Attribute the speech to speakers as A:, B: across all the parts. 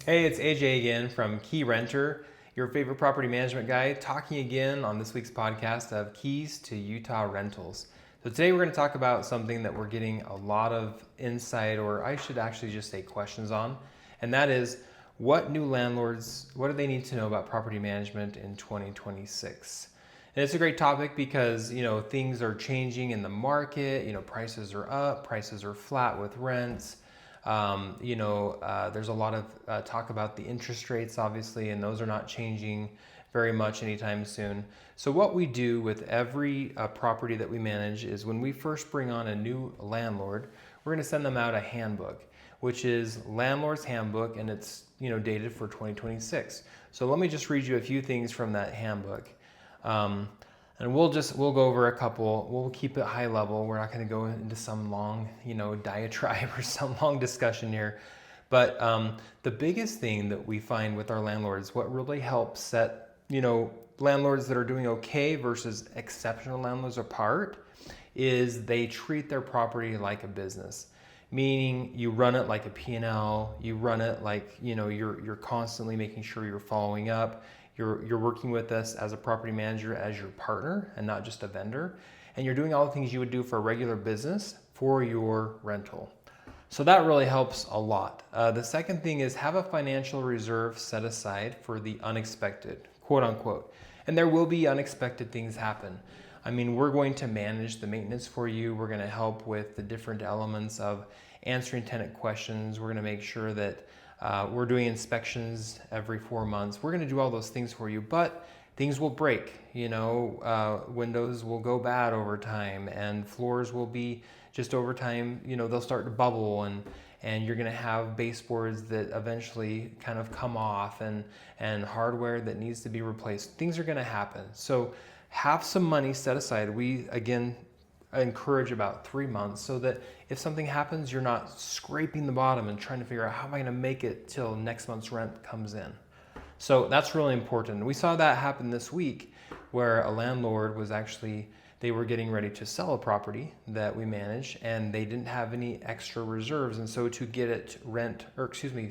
A: Hey, it's AJ again from Keyrenter, your favorite property management guy, talking again on this week's podcast of Keys to Utah Rentals. So today we're going to talk about something that we're getting a lot of insight, or I should actually just say questions on, and that is what do they need to know about property management in 2026? And it's a great topic because, things are changing in the market, prices are up, prices are flat with rents. There's a lot of talk about the interest rates, obviously, and those are not changing very much anytime soon. So what we do with every property that we manage is when we first bring on a new landlord, we're going to send them out a handbook, which is Landlord's Handbook, and it's dated for 2026. So let me just read you a few things from that handbook. And we'll go over a couple. We'll keep it high level. We're not going to go into some long, diatribe or some long discussion here. But the biggest thing that we find with our landlords, what really helps set, landlords that are doing okay versus exceptional landlords apart, is they treat their property like a business. Meaning you run it like a P&L, you run it like, you're constantly making sure you're following up. You're working with us as a property manager, as your partner, and not just a vendor. And you're doing all the things you would do for a regular business for your rental. So that really helps a lot. The second thing is have a financial reserve set aside for the unexpected, quote unquote. And there will be unexpected things happen. I mean, we're going to manage the maintenance for you. We're going to help with the different elements of answering tenant questions. We're going to make sure that we're doing inspections every 4 months. We're going to do all those things for you, but things will break. Windows will go bad over time, and floors will be just over time. They'll start to bubble, and you're going to have baseboards that eventually kind of come off, and hardware that needs to be replaced. Things are going to happen. So have some money set aside. We again encourage about 3 months so that if something happens, you're not scraping the bottom and trying to figure out how am I going to make it till next month's rent comes in. So that's really important. We saw that happen this week where a landlord was they were getting ready to sell a property that we manage, and they didn't have any extra reserves. And so to get it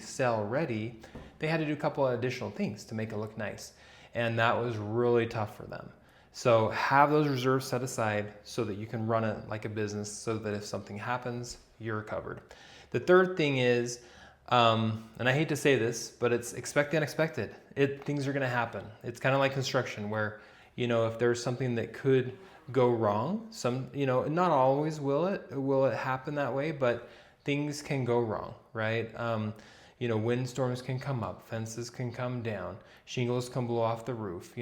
A: sell ready, they had to do a couple of additional things to make it look nice. And that was really tough for them. So have those reserves set aside so that you can run it like a business, so that if something happens, you're covered. The third thing is, and I hate to say this, but it's expect the unexpected. Things are going to happen. It's kind of like construction where, if there's something that could go wrong, not always will it happen that way, but things can go wrong, right? Windstorms can come up, fences can come down, shingles can blow off the roof,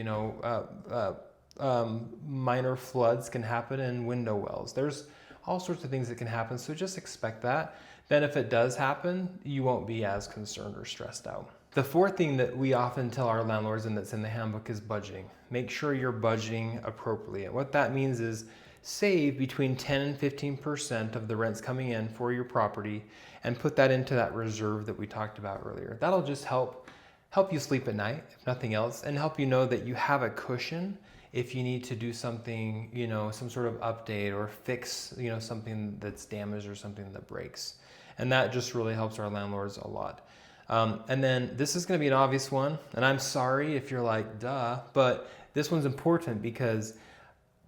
A: minor floods can happen in window wells. There's all sorts of things that can happen, so just expect that. Then if it does happen, you won't be as concerned or stressed out. The fourth thing that we often tell our landlords, and that's in the handbook, is budgeting. Make sure you're budgeting appropriately. And what that means is save between 10 and 15% of the rents coming in for your property and put that into that reserve that we talked about earlier. That'll just help you sleep at night, if nothing else, and help you know that you have a cushion if you need to do something, some sort of update or fix, something that's damaged or something that breaks. And that just really helps our landlords a lot. And then this is going to be an obvious one, and I'm sorry if you're like, duh, but this one's important because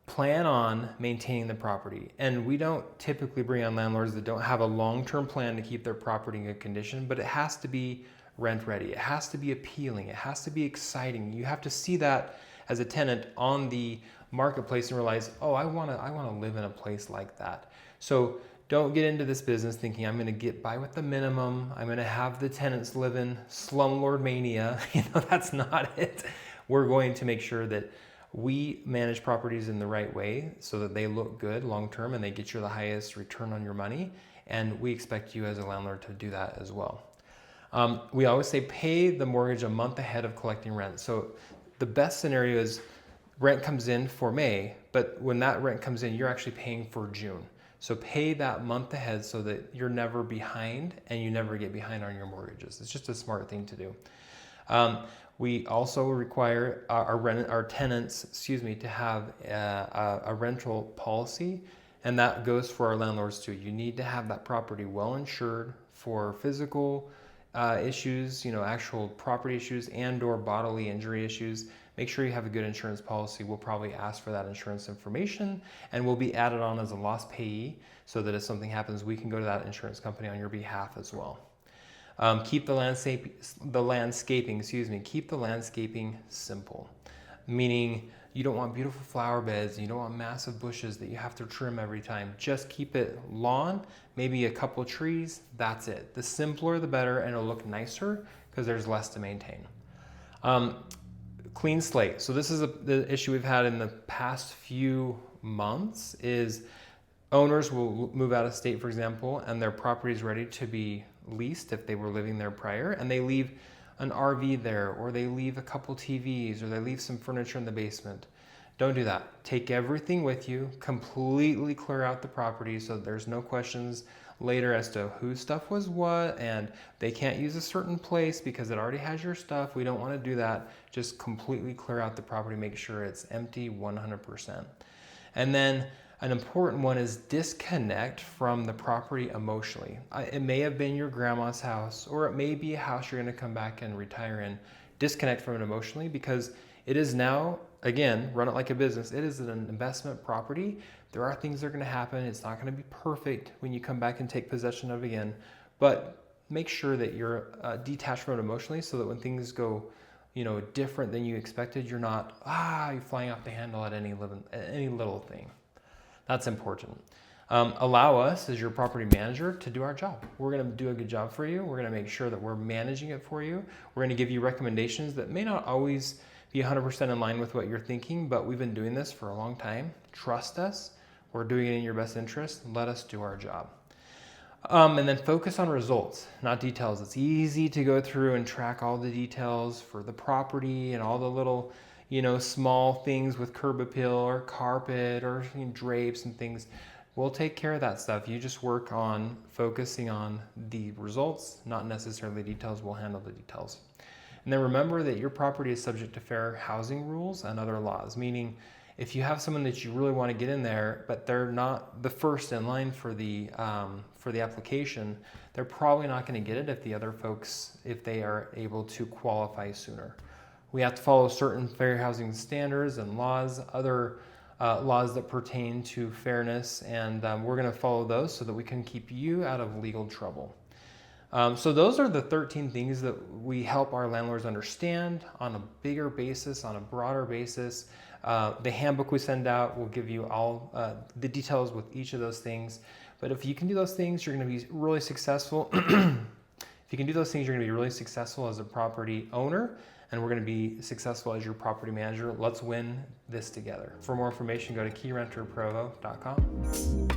A: plan on maintaining the property. And we don't typically bring on landlords that don't have a long-term plan to keep their property in good condition, but it has to be rent ready. It has to be appealing. It has to be exciting. You have to see that as a tenant on the marketplace and realize, oh, I want to live in a place like that. So don't get into this business thinking I'm going to get by with the minimum. I'm going to have the tenants live in slumlord mania. That's not it. We're going to make sure that we manage properties in the right way so that they look good long term and they get you the highest return on your money. And we expect you as a landlord to do that as well. We always say pay the mortgage a month ahead of collecting rent. So the best scenario is rent comes in for May, but when that rent comes in, you're actually paying for June. So pay that month ahead so that you're never behind and you never get behind on your mortgages. It's just a smart thing to do. We also require our tenants, to have a rental policy, and that goes for our landlords too. You need to have that property well insured for physical issues, actual property issues and/or bodily injury issues, make sure you have a good insurance policy. We'll probably ask for that insurance information and will be added on as a loss payee so that if something happens, we can go to that insurance company on your behalf as well. Keep the landscaping simple, meaning you don't want beautiful flower beds, you don't want massive bushes that you have to trim every time. Just keep it lawn, maybe a couple of trees, that's it. The simpler the better, and it'll look nicer because there's less to maintain. Clean slate. So this is the issue we've had in the past few months is owners will move out of state, for example, and their property is ready to be leased if they were living there prior, and they leave an RV there, or they leave a couple TVs, or they leave some furniture in the basement. Don't do that. Take everything with you, completely clear out the property so there's no questions later as to whose stuff was what, and they can't use a certain place because it already has your stuff. We don't want to do that. Just completely clear out the property, make sure it's empty 100%. And then an important one is disconnect from the property emotionally. It may have been your grandma's house, or it may be a house you're going to come back and retire in. Disconnect from it emotionally because it is now, again, run it like a business. It is an investment property. There are things that are going to happen. It's not going to be perfect when you come back and take possession of it again, but make sure that you're detached from it emotionally so that when things go different than you expected, you're not you're flying off the handle at any little thing. That's important. Allow us as your property manager to do our job. We're going to do a good job for you. We're going to make sure that we're managing it for you. We're going to give you recommendations that may not always be 100% in line with what you're thinking, but we've been doing this for a long time. Trust us. We're doing it in your best interest. Let us do our job. And then focus on results, not details. It's easy to go through and track all the details for the property and all the little small things with curb appeal or carpet or drapes and things. We'll take care of that stuff. You just work on focusing on the results, not necessarily details. We'll handle the details. And then remember that your property is subject to fair housing rules and other laws, meaning if you have someone that you really want to get in there, but they're not the first in line for the application, they're probably not going to get it if the other folks, if they are able to qualify sooner. We have to follow certain fair housing standards and laws, other laws that pertain to fairness, and we're going to follow those so that we can keep you out of legal trouble. So those are the 13 things that we help our landlords understand on a bigger basis, on a broader basis. The handbook we send out will give you all the details with each of those things. But if you can do those things, you're going to be really successful. If you can do those things, you're going to be really successful as a property owner, and we're going to be successful as your property manager. Let's win this together. For more information, go to KeyrenterProvo.com.